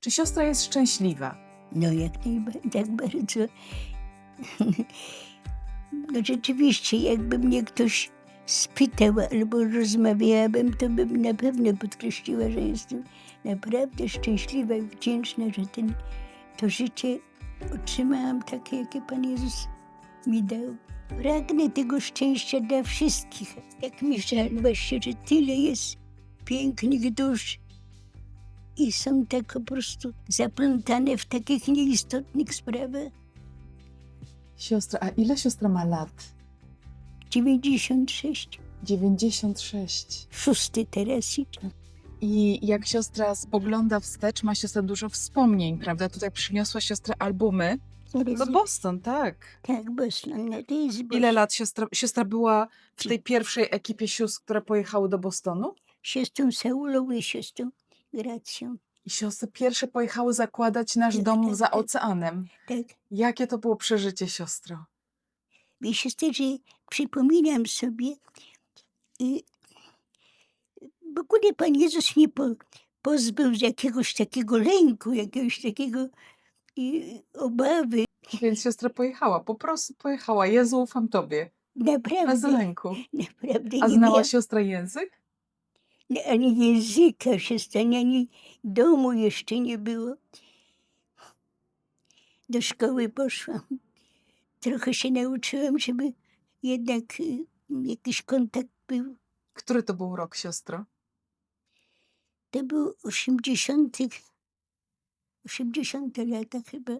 Czy siostra jest szczęśliwa? No tak bardzo. No rzeczywiście, jakby mnie ktoś spytał albo rozmawiałabym, to bym na pewno podkreśliła, że jestem naprawdę szczęśliwa i wdzięczna, że to życie otrzymałam takie, jakie Pan Jezus mi dał. Pragnę tego szczęścia dla wszystkich. Jak mi żal właśnie, że tyle jest pięknych dusz i są tak po prostu zaplątane w takich nieistotnych sprawach. Siostra, a ile siostra ma lat? 96, 96. 6 teraz idzie. I jak siostra spogląda wstecz, ma siostra dużo wspomnień, prawda? Tutaj przyniosła siostra albumy. Do Boston, tak. Tak, Boston, no to jest Boston. Ile lat siostra była w tej pierwszej ekipie sióstr, które pojechały do Bostonu? Siostrą Saulą i siostrą Gracją. I siostry pierwsze pojechały zakładać nasz dom za oceanem. Tak. Jakie to było przeżycie, siostro? Wiesz, siostry, że przypominam sobie, w ogóle Pan Jezus mnie pozbył z jakiegoś takiego lęku, jakiegoś takiego obawy. Więc siostra pojechała, po prostu pojechała. Jezu, ufam Tobie. Bez Naprawdę, lęku. naprawdę A nie znała miałam siostra język? ani języka, siostra, ani domu jeszcze nie było. Do szkoły poszłam. Trochę się nauczyłam, żeby jednak jakiś kontakt był. Który to był rok, siostro? To był 80 lata chyba,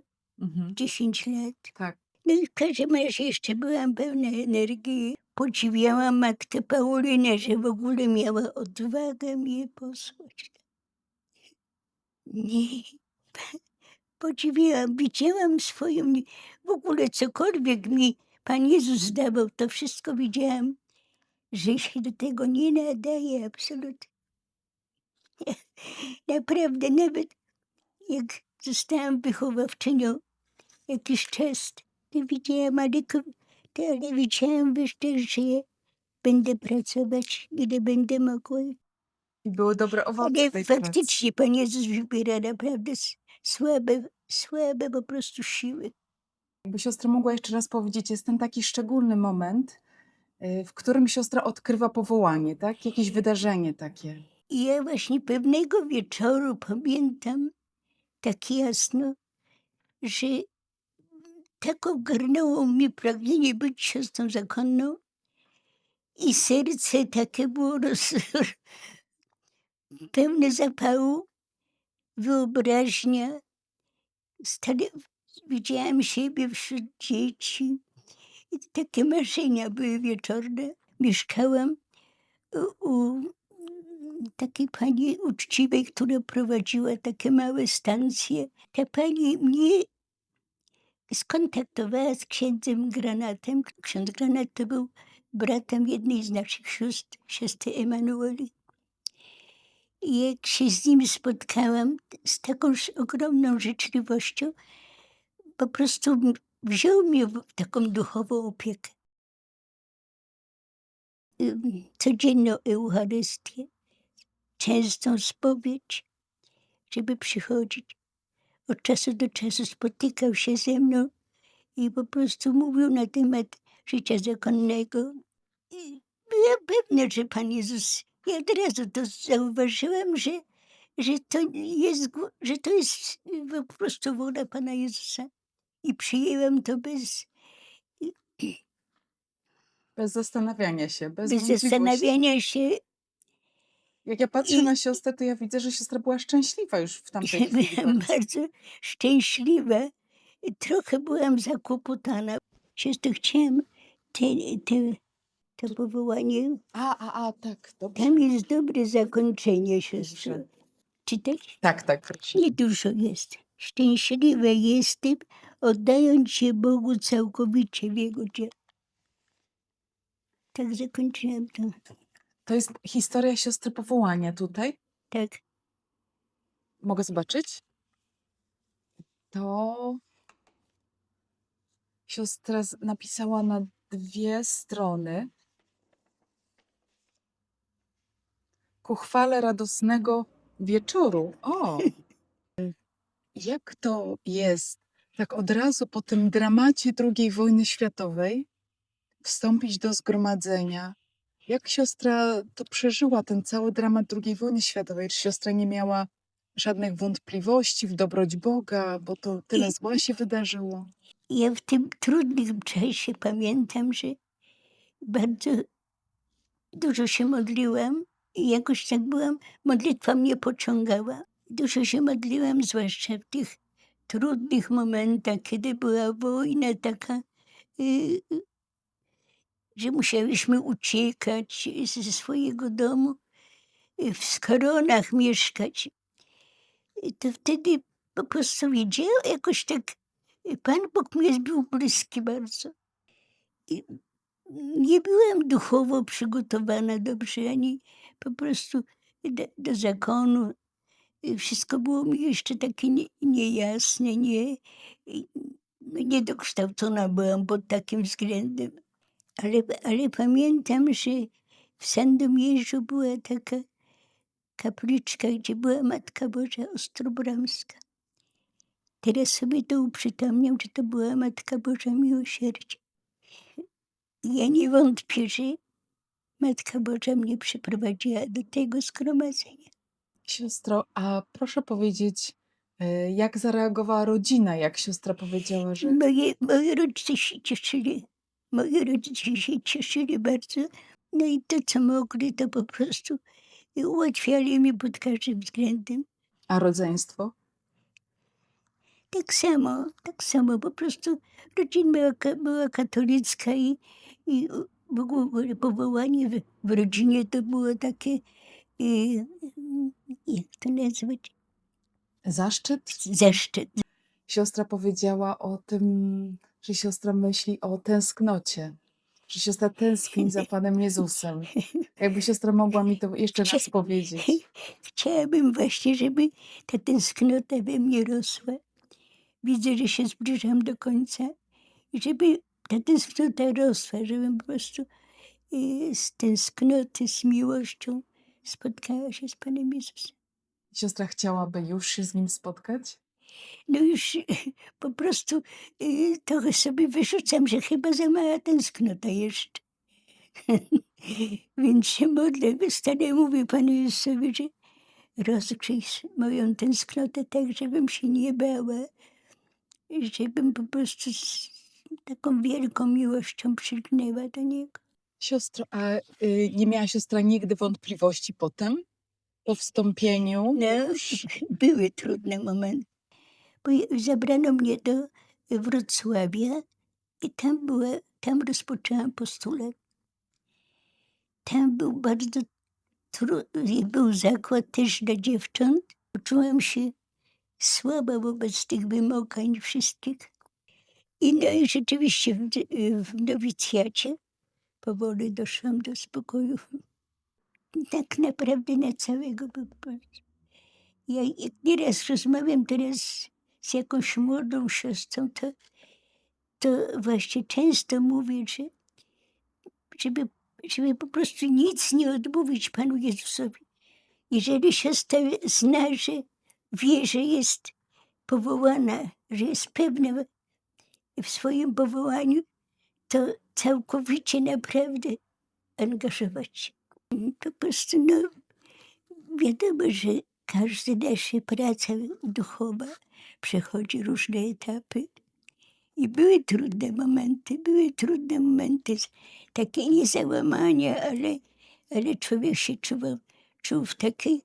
10 lat. Tak. No i w każdym razie jeszcze byłam pełna energii. Podziwiałam matkę Paulinę, że w ogóle miała odwagę mnie posłać. Nie. Podziwiałam, widziałam swoją, w ogóle cokolwiek mi Pan Jezus dawał, to wszystko widziałam, że się do tego nie nadaje absolutnie. Naprawdę, nawet jak zostałam wychowawczynią jakiś czas, to widziałam, ale widziałam też, że będę pracować, ile będę mogła. I były dobre owoce Ale tej pracy. faktycznie Pan Jezus wybiera naprawdę słabe po prostu siły. Jakby siostra mogła jeszcze raz powiedzieć, jest ten taki szczególny moment, w którym siostra odkrywa powołanie, tak? Jakieś wydarzenie takie. I ja właśnie pewnego wieczoru pamiętam tak jasno, że tak ogarnęło mnie pragnienie być siostrą zakonną i serce takie było pełne zapału, wyobraźnia. Widziałam siebie wśród dzieci i takie marzenia były wieczorne. Mieszkałam u takiej pani uczciwej, która prowadziła takie małe stancje. Ta pani mnie skontaktowała z księdzem Granatem. Ksiądz Granat to był bratem jednej z naszych sióstr, siostry Emanueli. I jak się z nim spotkałam, z taką ogromną życzliwością, po prostu wziął mnie w taką duchową opiekę. Codzienną Eucharystię, częstą spowiedź, żeby przychodzić. Od czasu do czasu spotykał się ze mną i po prostu mówił na temat życia zakonnego. I byłam pewna, że Pan Jezus, ja od razu to zauważyłam, że to jest po prostu wola Pana Jezusa. I przyjęłam to bez Bez zastanawiania się, bez wątpliwości. zastanawiania się. Jak ja patrzę na siostrę, to ja widzę, że siostra była szczęśliwa już w tamtej Ja chwili. byłam bardzo szczęśliwa. Trochę byłam zakłopotana. Siostro, chciałam to powołanie. Tak, dobrze. Tam jest dobre zakończenie, siostro. Czytać? Tak, proszę. Niedużo jest. Szczęśliwa jestem, oddając się Bogu całkowicie w Jego dzieło. Tak zakończyłam to. To jest historia siostry powołania tutaj. Tak. Mogę zobaczyć? To siostra napisała na 2 strony. Ku chwale radosnego wieczoru. O! Jak to jest tak od razu po tym dramacie II wojny światowej wstąpić do zgromadzenia? Jak siostra to przeżyła, ten cały dramat II wojny światowej? Czy siostra nie miała żadnych wątpliwości w dobroć Boga, bo to tyle I zła się wydarzyło? ja w tym trudnym czasie pamiętam, że bardzo dużo się modliłam i jakoś tak byłam, modlitwa mnie pociągała. Dużo się modliłam, zwłaszcza w tych trudnych momentach, kiedy była wojna taka, y, że musiałyśmy uciekać ze swojego domu, w schronach mieszkać. To wtedy po prostu wiedziałam, jakoś tak Pan Bóg mi był bliski bardzo. I nie byłam duchowo przygotowana dobrze, ani po prostu do zakonu. Wszystko było mi jeszcze takie niejasne, niedokształcona byłam pod takim względem. Ale pamiętam, że w Sandomierzu była taka kapliczka, gdzie była Matka Boża Ostrobramska. Teraz sobie to uprzytomniam, że to była Matka Boża Miłosierdzia. Ja nie wątpię, że Matka Boża mnie przyprowadziła do tego zgromadzenia. Siostro, a proszę powiedzieć, jak zareagowała rodzina, jak siostra powiedziała, że Moi rodzice się cieszyli. Moi rodzice się cieszyli bardzo. No i to, co mogli, to po prostu ułatwiali mi pod każdym względem. a rodzeństwo? Tak samo, po prostu rodzina była katolicka i w ogóle powołanie w rodzinie to było takie, jak to nazwać, Zaszczyt? zaszczyt. Siostra powiedziała o tym, że siostra myśli o tęsknocie, że siostra tęskni za Panem Jezusem. Jakby siostra mogła mi to jeszcze raz powiedzieć. Chciałabym właśnie, żeby ta tęsknota we mnie rosła. Widzę, że się zbliżam do końca i żeby ta tęsknota rosła, żebym po prostu z tęsknoty, z miłością spotkała się z Panem Jezusem. Siostra chciałaby już się z Nim spotkać? No już po prostu trochę sobie wyrzucam, że chyba za mała tęsknota jeszcze. Więc się modlę, wystanę, mówię Panu Jezusowi, że rozgrzyj moją tęsknotę tak, żebym się nie bała, żebym po prostu z taką wielką miłością przylgnęła do Niego. Siostro, a nie miała siostra nigdy wątpliwości potem? Po wstąpieniu? No, były trudne momenty, bo zabrano mnie do Wrocławia i tam rozpoczęłam postulat. Tam był bardzo był zakład też dla dziewcząt. Czułam się słaba wobec tych wymagań wszystkich. No i rzeczywiście w nowicjacie powoli doszłam do spokoju. Tak naprawdę na całego ja jak nieraz rozmawiam teraz z jakąś młodą siostrą, to właśnie często mówię, żeby po prostu nic nie odmówić Panu Jezusowi. Jeżeli siostra zna, że wie, że jest powołana, że jest pewna w swoim powołaniu, to całkowicie naprawdę angażować się. Po prostu, wiadomo, że każda nasza praca duchowa przechodzi różne etapy. I były trudne momenty, takie niezałamania, ale człowiek się czuł w takiej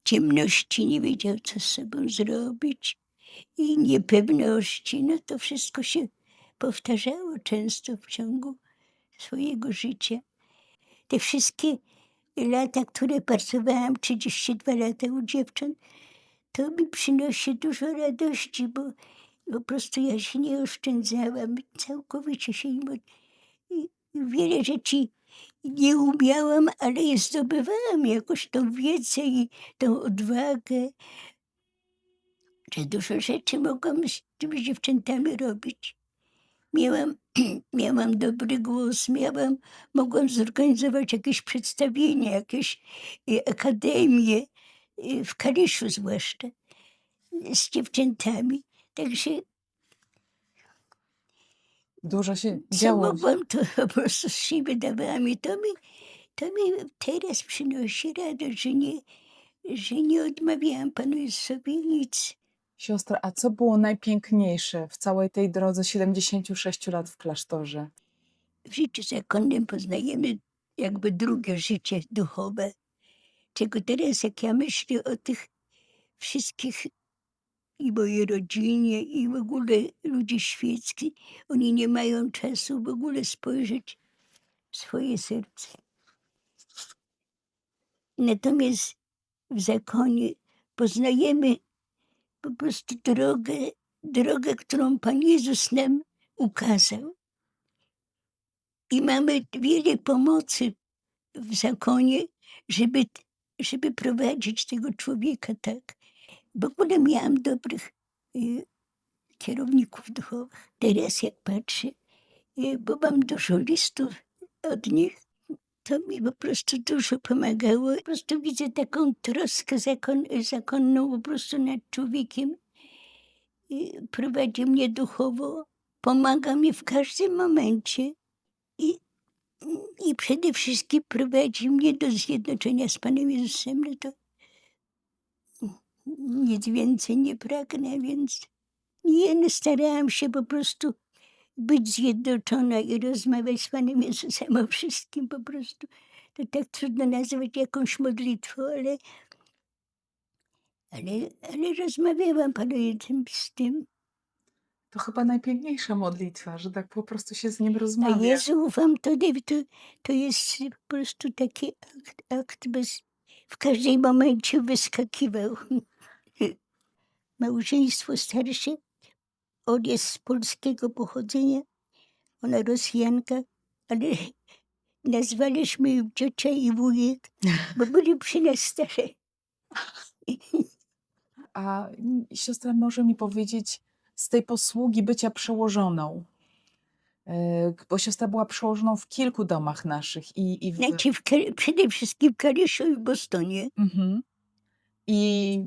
ciemności, nie wiedział, co z sobą zrobić i niepewności. No to wszystko się powtarzało często w ciągu swojego życia. Te wszystkie lata, które pracowałam, 32 lata u dziewcząt, to mi przynosi dużo radości, bo po prostu ja się nie oszczędzałam, całkowicie się wiele rzeczy nie umiałam, ale je zdobywałam jakoś tą wiedzę i tą odwagę, że dużo rzeczy mogłam z tymi dziewczętami robić. Miałam dobry głos, mogłam zorganizować jakieś przedstawienia, jakieś akademie, w Kaliszu zwłaszcza. z dziewczętami. Także Dużo się co działo. mogłam, to po prostu z siebie dawałam i to mi teraz przynosi radość, że nie odmawiałam Panu Jezusowi nic. Siostra, a co było najpiękniejsze w całej tej drodze 76 lat w klasztorze? W życiu zakonnym poznajemy jakby drugie życie duchowe, czego teraz jak ja myślę o tych wszystkich i mojej rodzinie i w ogóle ludzi świeckich, oni nie mają czasu w ogóle spojrzeć w swoje serce. Natomiast w zakonie poznajemy po prostu drogę, którą Pan Jezus nam ukazał. I mamy wiele pomocy w zakonie, żeby prowadzić tego człowieka tak. W ogóle miałam dobrych kierowników duchowych. Teraz jak patrzę, bo mam dużo listów od nich, to mi po prostu dużo pomagało. Po prostu widzę taką troskę zakonną po prostu nad człowiekiem. Prowadzi mnie duchowo, pomaga mi w każdym momencie i przede wszystkim prowadzi mnie do zjednoczenia z Panem Jezusem. No to nic więcej nie pragnę, więc starałam się po prostu być zjednoczona i rozmawiać z Panem Jezusem o wszystkim po prostu. To tak trudno nazwać jakąś modlitwą, ale rozmawiałam Panu Jezusem z tym. To chyba najpiękniejsza modlitwa, że tak po prostu się z nim A rozmawia. Jezu ufam, to jest po prostu taki akt w każdym momencie wyskakiwał. Małżeństwo starsze, on jest z polskiego pochodzenia, ona Rosjanka, ale nazwaliśmy ją ciocia i wujek, bo byli przy nas stare. A siostra może mi powiedzieć z tej posługi bycia przełożoną, bo siostra była przełożoną w kilku domach naszych i Znaczy przede wszystkim w Kaliszu i w Bostonie. Mhm. I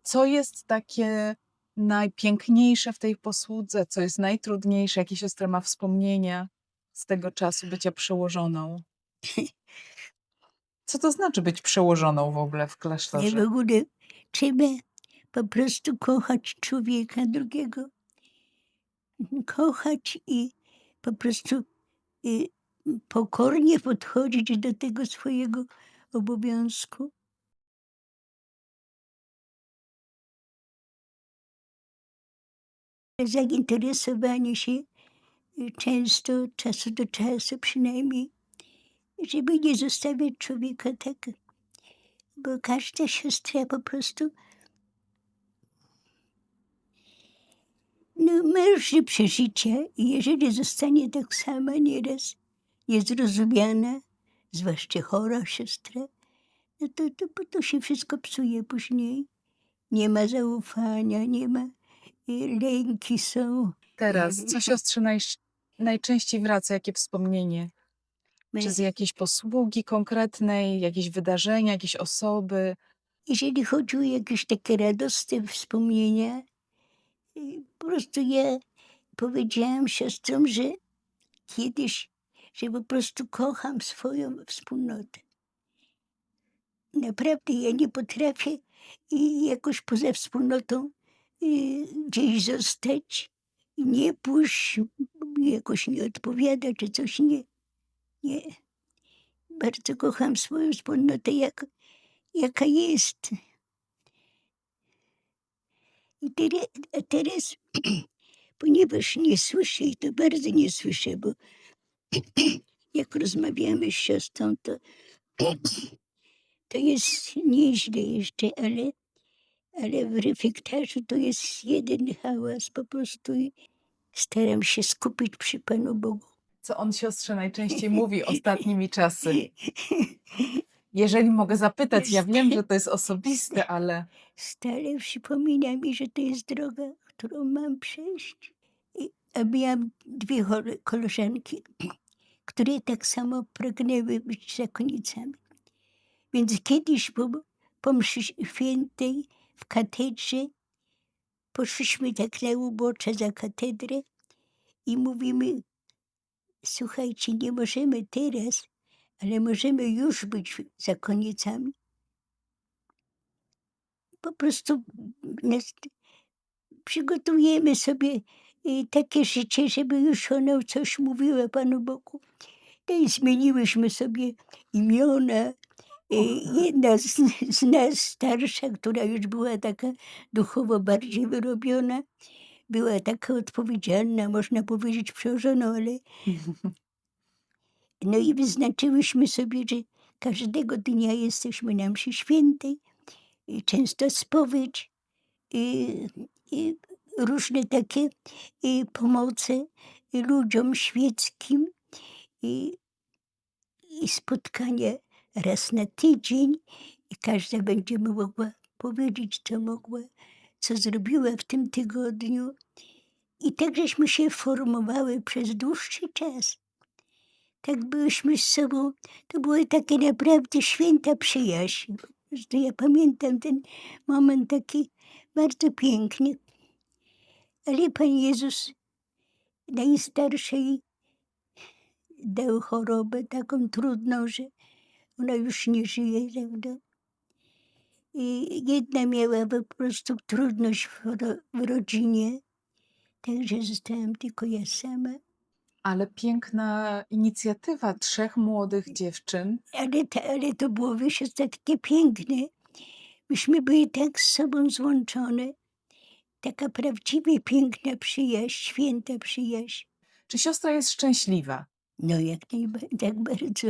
co jest takie najpiękniejsze w tej posłudze, co jest najtrudniejsze, jakie siostra ma wspomnienia z tego czasu bycia przełożoną? Co to znaczy być przełożoną w ogóle w Nie, w klasztorze? ogóle trzeba po prostu kochać człowieka drugiego. Kochać i po prostu pokornie podchodzić do tego swojego obowiązku. Zainteresowanie się często, od czasu do czasu przynajmniej, żeby nie zostawiać człowieka tak, bo każda siostra po prostu ma różne przeżycia i jeżeli zostanie tak sama nieraz niezrozumiana, zwłaszcza chora siostra, no to się wszystko psuje później. Nie ma zaufania, nie ma, lęki są. Teraz, co siostrze najczęściej wraca, jakie wspomnienie? Czy z jakiejś posługi konkretnej, jakieś wydarzenia, jakieś osoby? Jeżeli chodzi o jakieś takie radosne wspomnienia, po prostu ja powiedziałam siostrom, że kiedyś, że po prostu kocham swoją wspólnotę. Naprawdę ja nie potrafię jakoś poza wspólnotą gdzieś zostać i nie pójść, jakoś nie odpowiada, czy coś nie. Bardzo kocham swoją wspólnotę, jaka jest. I teraz, ponieważ nie słyszę i to bardzo nie słyszę, bo jak rozmawiamy z siostrą, to jest nieźle jeszcze, ale w refektarzu to jest jeden hałas po prostu i staram się skupić przy Panu Bogu. Co on siostrze najczęściej mówi ostatnimi czasy? Jeżeli mogę zapytać, ja wiem, że to jest osobiste, ale Stale przypomina mi, że to jest droga, którą mam przejść. A miałam dwie koleżanki, które tak samo pragnęły być zakonnicami. Więc kiedyś po mszy świętej w katedrze poszliśmy tak na ubocze za katedrę i mówimy: słuchajcie, nie możemy teraz, ale możemy już być zakonnicami. Po prostu przygotujemy sobie takie życie, żeby już ona coś mówiła Panu Bogu. No i zmieniłyśmy sobie imiona. Jedna z nas starsza, która już była taka duchowo bardziej wyrobiona, była taka odpowiedzialna, można powiedzieć przełożona, ale no i wyznaczyłyśmy sobie, że każdego dnia jesteśmy na mszy świętej, często spowiedź, i różne takie pomoce ludziom świeckim i spotkania raz na tydzień i każda będzie mogła powiedzieć, co mogła, co zrobiła w tym tygodniu. I tak żeśmy się formowały przez dłuższy czas. Tak byłyśmy z sobą, to były takie naprawdę święta przyjaźń. Po prostu ja pamiętam ten moment taki bardzo piękny. Ale Pan Jezus najstarszej dał chorobę taką trudną, że ona już nie żyje, prawda? I jedna miała po prostu trudność w rodzinie, także zostałam tylko ja sama. Ale piękna inicjatywa 3 młodych dziewczyn. Ale to było, wiesz, takie piękne. Myśmy byli tak z sobą złączone. Taka prawdziwie piękna przyjaźń, święta przyjaźń. Czy siostra jest szczęśliwa? No jak tak bardzo.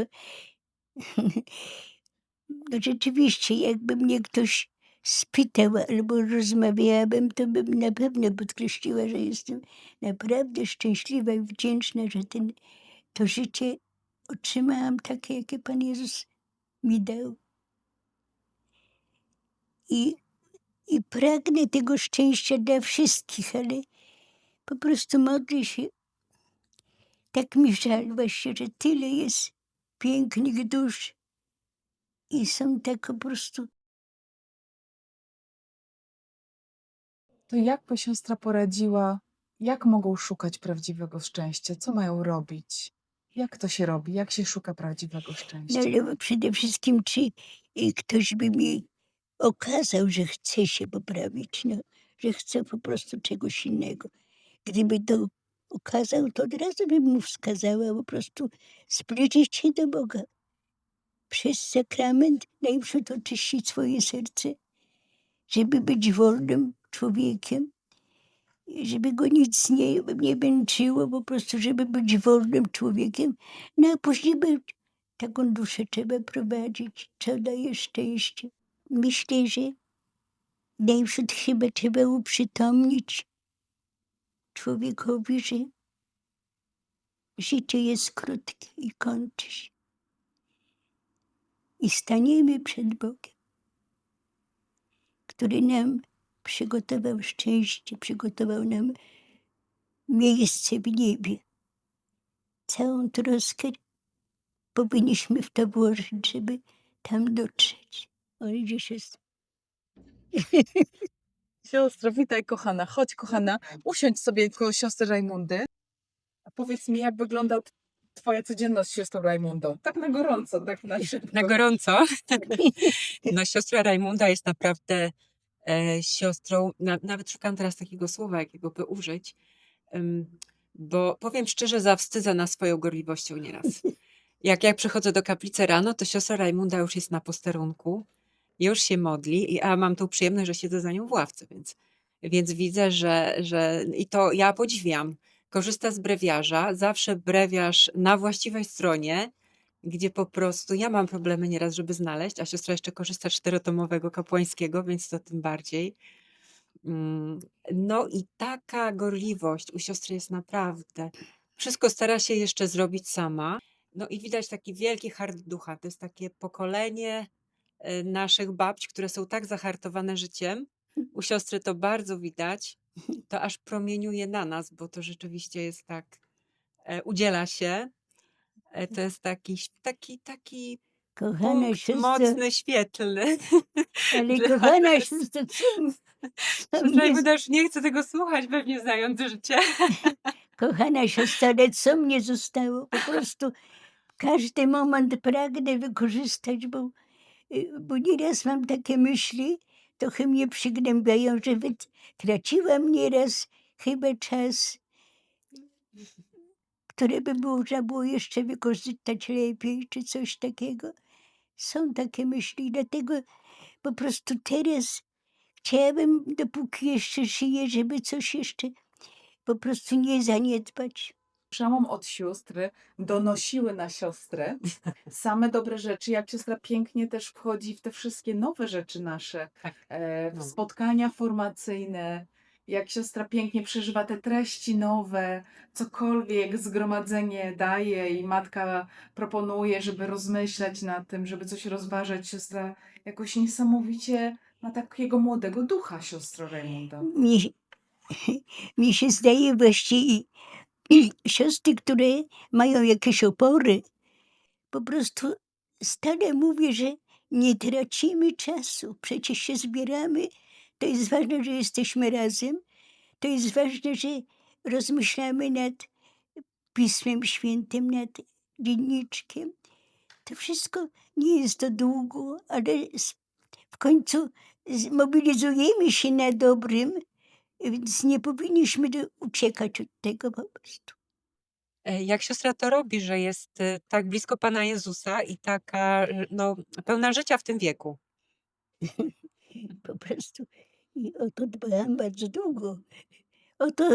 No rzeczywiście, jakby mnie ktoś spytał albo rozmawiałabym, to bym na pewno podkreśliła, że jestem naprawdę szczęśliwa i wdzięczna, że to życie otrzymałam takie, jakie Pan Jezus mi dał. I pragnę tego szczęścia dla wszystkich, ale po prostu modlę się. Tak mi żal właśnie, że tyle jest pięknych dusz i są tak po prostu. To jak by siostra poradziła, jak mogą szukać prawdziwego szczęścia? Co mają robić? Jak to się robi? Jak się szuka prawdziwego No szczęścia? ale przede wszystkim, czy ktoś by mi okazał, że chce się poprawić, no, że chce po prostu czegoś innego. Gdyby to okazał, to od razu bym mu wskazała po prostu zbliżyć się do Boga. Przez sakrament najpierw oczyścić swoje serce, żeby być wolnym człowiekiem, żeby go nic nie męczyło, po prostu żeby być wolnym człowiekiem, no a później taką duszę trzeba prowadzić, co daje szczęście. Myślę, że najpierw chyba trzeba uprzytomnić człowiekowi, że życie jest krótkie i kończy się. I staniemy przed Bogiem, który nam przygotował szczęście, przygotował nam miejsce w niebie. Całą troskę powinniśmy w to włożyć, żeby tam dotrzeć. Oj, gdzieś jest. Siostro, witaj kochana. Chodź kochana, usiądź sobie koło siostry Rajmundy. A powiedz mi, jak wygląda twoja codzienność z siostrą Rajmundą? Tak na gorąco, tak na szybko. Na gorąco. No, siostra Rajmunda jest naprawdę siostrą, nawet szukam teraz takiego słowa, jakiego by użyć, bo powiem szczerze, zawstydza nas swoją gorliwością nieraz. Jak przychodzę do kaplicy rano, to siostra Rajmunda już jest na posterunku, już się modli, a mam tą przyjemność, że siedzę za nią w ławce, więc widzę, że i to ja podziwiam. Korzysta z brewiarza, zawsze brewiarz na właściwej stronie, gdzie po prostu ja mam problemy nieraz, żeby znaleźć, a siostra jeszcze korzysta z 4-tomowego kapłańskiego, więc to tym bardziej. No i taka gorliwość u siostry jest naprawdę. Wszystko stara się jeszcze zrobić sama. No i widać taki wielki hart ducha. To jest takie pokolenie naszych babć, które są tak zahartowane życiem. U siostry to bardzo widać. To aż promieniuje na nas, bo to rzeczywiście jest tak, udziela się. To jest taki Kochana punkt siostro, mocny, świetlny. ale Dla kochana nas. siostro, co Siostra mnie, Rajmunda już nie chce tego słuchać, pewnie znając życie. kochana siostro, ale co mnie zostało? Po prostu każdy moment pragnę wykorzystać, bo nieraz mam takie myśli, trochę mnie przygnębiają, że traciłam nieraz chyba czas, który by można było jeszcze wykorzystać lepiej, czy coś takiego. Są takie myśli, dlatego po prostu teraz chciałabym, dopóki jeszcze żyję, żeby coś jeszcze po prostu nie zaniedbać. Słyszałam od sióstr, donosiły na siostrę same dobre rzeczy, jak siostra pięknie też wchodzi w te wszystkie nowe rzeczy nasze, Tak. w No. spotkania formacyjne, jak siostra pięknie przeżywa te treści nowe, cokolwiek zgromadzenie daje i matka proponuje, żeby rozmyślać nad tym, żeby coś rozważać. Siostra jakoś niesamowicie ma takiego młodego ducha, siostro Rajmunda. Mi, mi się zdaje właściwie siostry, które mają jakieś opory, po prostu stale mówię, że nie tracimy czasu. Przecież się zbieramy. To jest ważne, że jesteśmy razem. To jest ważne, że rozmyślamy nad Pismem Świętym, nad dzienniczkiem. To wszystko nie jest to długo, ale w końcu zmobilizujemy się na dobrym, więc nie powinniśmy uciekać od tego po prostu. Jak siostra to robi, że jest tak blisko Pana Jezusa i taka no, pełna życia w tym wieku? Po prostu i o to dbałam bardzo długo. O to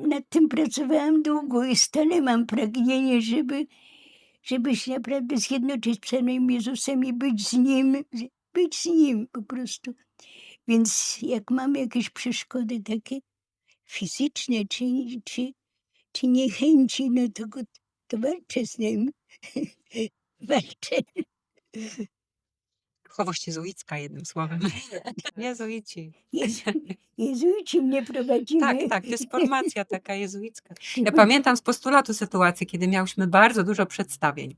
nad tym pracowałam długo i stale mam pragnienie, żeby się naprawdę zjednoczyć z Panem Jezusem i być z Nim po prostu. Więc jak mam jakieś przeszkody takie fizyczne czy niechęci, no to walczę z Nim. Walczę. Duchowość jezuicka, jednym słowem. Jezuici. Jezuici mnie Tak, prowadzili. tak, to jest formacja taka jezuicka. Ja pamiętam z postulatu sytuację, kiedy miałyśmy bardzo dużo przedstawień.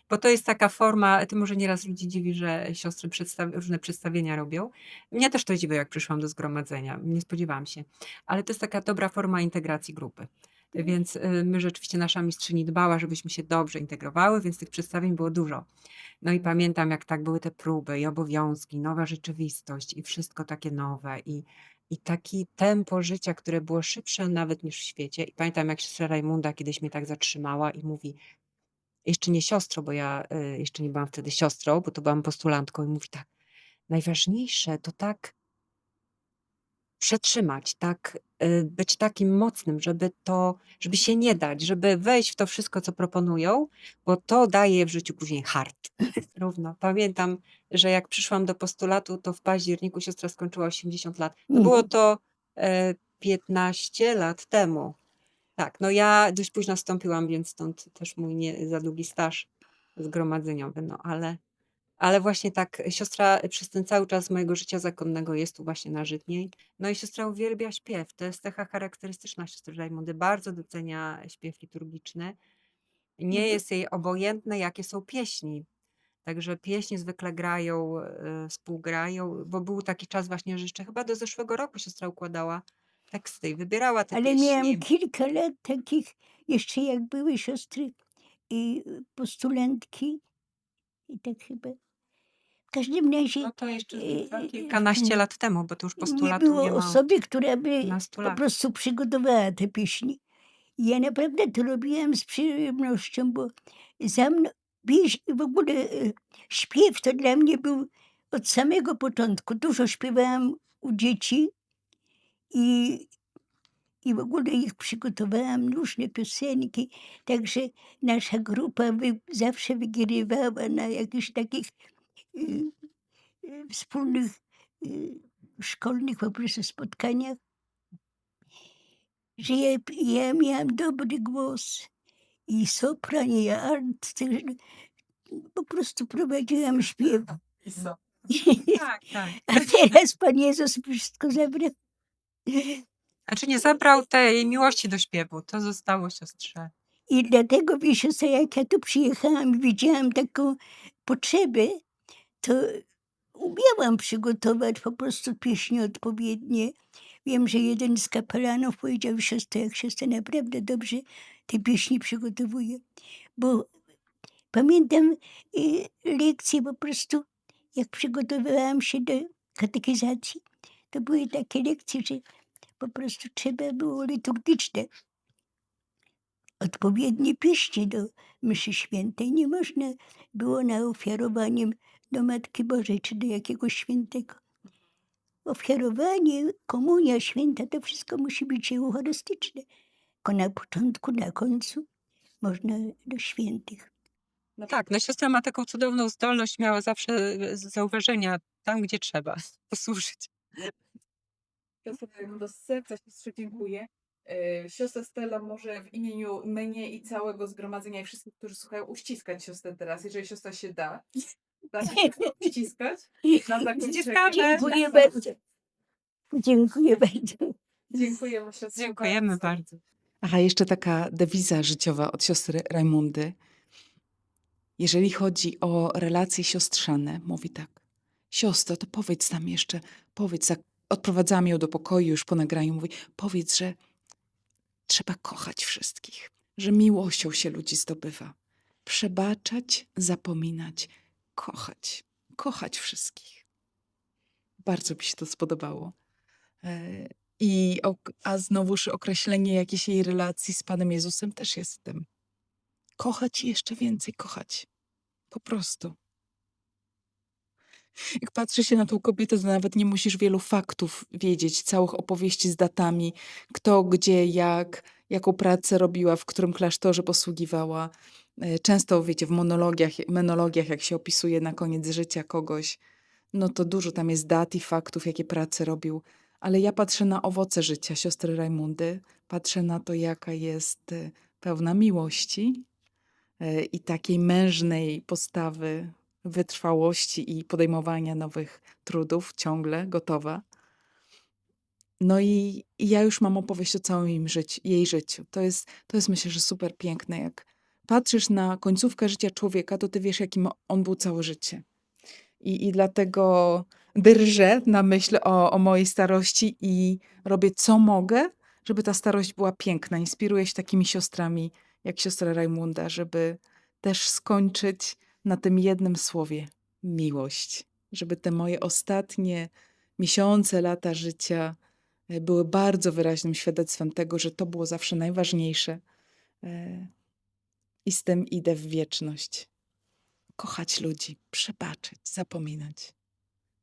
Bo to jest taka forma, to może nieraz ludzi dziwi, że siostry różne przedstawienia robią. Mnie też to dziwi, jak przyszłam do zgromadzenia. Nie spodziewałam się. Ale to jest taka dobra forma integracji grupy. Więc my rzeczywiście, nasza mistrzyni dbała, żebyśmy się dobrze integrowały, więc tych przedstawień było dużo. No i pamiętam, jak tak były te próby i obowiązki, nowa rzeczywistość i wszystko takie nowe i taki tempo życia, które było szybsze nawet niż w świecie. I pamiętam, jak siostra Rajmunda kiedyś mnie tak zatrzymała i mówi, jeszcze nie siostro, bo ja jeszcze nie byłam wtedy siostrą, bo to byłam postulantką i mówi tak, najważniejsze to tak przetrzymać, tak być takim mocnym, żeby się nie dać, żeby wejść w to wszystko, co proponują, bo to daje w życiu później hart. Równo. Pamiętam, że jak przyszłam do postulatu, to w październiku siostra skończyła 80 lat. No było to 15 lat temu. Tak, no ja dość późno wstąpiłam, więc stąd też mój nie za długi staż zgromadzeniowy, no ale właśnie tak siostra przez ten cały czas mojego życia zakonnego jest tu właśnie na Żytniej. No i siostra uwielbia śpiew. To jest cecha charakterystyczna siostry Rajmundy. Bardzo docenia śpiew liturgiczny. Nie jest jej obojętne, jakie są pieśni. Także pieśni zwykle grają, współgrają, bo był taki czas właśnie, że jeszcze chyba do zeszłego roku siostra układała teksty i wybierała te Ale miałam pieśni. kilka lat takich, jeszcze jak były siostry i postulantki i tak chyba. W każdym razie No to jeszcze y, kilkanaście lat temu, bo to już nie postulatu było nie ma od osoby, która by 15 po lat. prostu przygotowała te pieśni. I ja naprawdę to robiłam z przyjemnością, bo za mną w ogóle śpiew to dla mnie był od samego początku. Dużo śpiewałam u dzieci i w ogóle ich przygotowałam, różne piosenki. Także nasza grupa zawsze wygrywała na jakichś takich y, wspólnych szkolnych po prostu spotkaniach, że ja miałam dobry głos i sopran, i alt, także po prostu prowadziłam śpiew. Tak, tak. A teraz Pan Jezus wszystko zabrał. Znaczy nie zabrał tej miłości do śpiewu, to zostało siostrze I dlatego, wie siostra, jak ja tu przyjechałam i widziałam taką potrzebę, to umiałam przygotować po prostu pieśni odpowiednie. Wiem, że jeden z kapelanów powiedział: siostra, jak siostra naprawdę dobrze te pieśni przygotowuje. Bo pamiętam lekcje po prostu, jak przygotowywałam się do katekizacji, to były takie lekcje, że po prostu trzeba było liturgiczne, odpowiednie pieśni do mszy świętej. Nie można było na ofiarowaniem do Matki Bożej czy do jakiegoś świętego. Ofiarowanie, komunia święta, to wszystko musi być eucharystyczne. Tylko na początku, na końcu można do świętych. No tak, no siostra ma taką cudowną zdolność, miała zawsze zauważenia tam, gdzie trzeba posłużyć. Siostra Rajmundo, z serca siostrze dziękuję. Siostra Stella może w imieniu mnie i całego zgromadzenia i wszystkich, którzy słuchają, uściskać siostrę teraz, jeżeli siostra się da. Da się uściskać? Na zakończenie. Ściskamy. Dziękuję bardzo. Dziękuję bardzo. Dziękujemy siostrze. Dziękujemy bardzo. Aha, jeszcze taka dewiza życiowa od siostry Rajmundy. Jeżeli chodzi o relacje siostrzane, mówi tak: siostro, to powiedz nam jeszcze, powiedz, odprowadzam ją do pokoju już po nagraniu, mówi, powiedz, że trzeba kochać wszystkich, że miłością się ludzi zdobywa. Przebaczać, zapominać, kochać, kochać wszystkich. Bardzo mi się to spodobało. A znowuż określenie jakiejś jej relacji z Panem Jezusem też jest w tym. Kochać i jeszcze więcej kochać. Po prostu. Jak patrzy się na tą kobietę, to nawet nie musisz wielu faktów wiedzieć, całych opowieści z datami, kto, gdzie, jak, jaką pracę robiła, w którym klasztorze posługiwała. Często, wiecie, w monologiach, jak się opisuje na koniec życia kogoś, no to dużo tam jest dat i faktów, jakie prace robił. Ale ja patrzę na owoce życia siostry Rajmundy, patrzę na to, jaka jest pełna miłości i takiej mężnej postawy, wytrwałości i podejmowania nowych trudów, ciągle gotowa. No i ja już mam opowieść o całym jej życiu. To jest myślę, że super piękne. Jak patrzysz na końcówkę życia człowieka, to ty wiesz, jakim on był całe życie. I dlatego drżę na myśl o mojej starości i robię co mogę, żeby ta starość była piękna. Inspiruję się takimi siostrami, jak siostra Rajmunda, żeby też skończyć na tym jednym słowie: miłość. Żeby te moje ostatnie miesiące, lata życia były bardzo wyraźnym świadectwem tego, że to było zawsze najważniejsze. I z tym idę w wieczność. Kochać ludzi, przebaczyć, zapominać.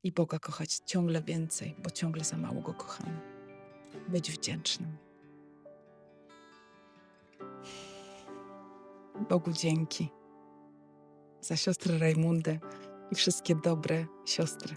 I Boga kochać ciągle więcej, bo ciągle za mało Go kochamy. Być wdzięcznym. Bogu dzięki za siostrę Rajmundę i wszystkie dobre siostry.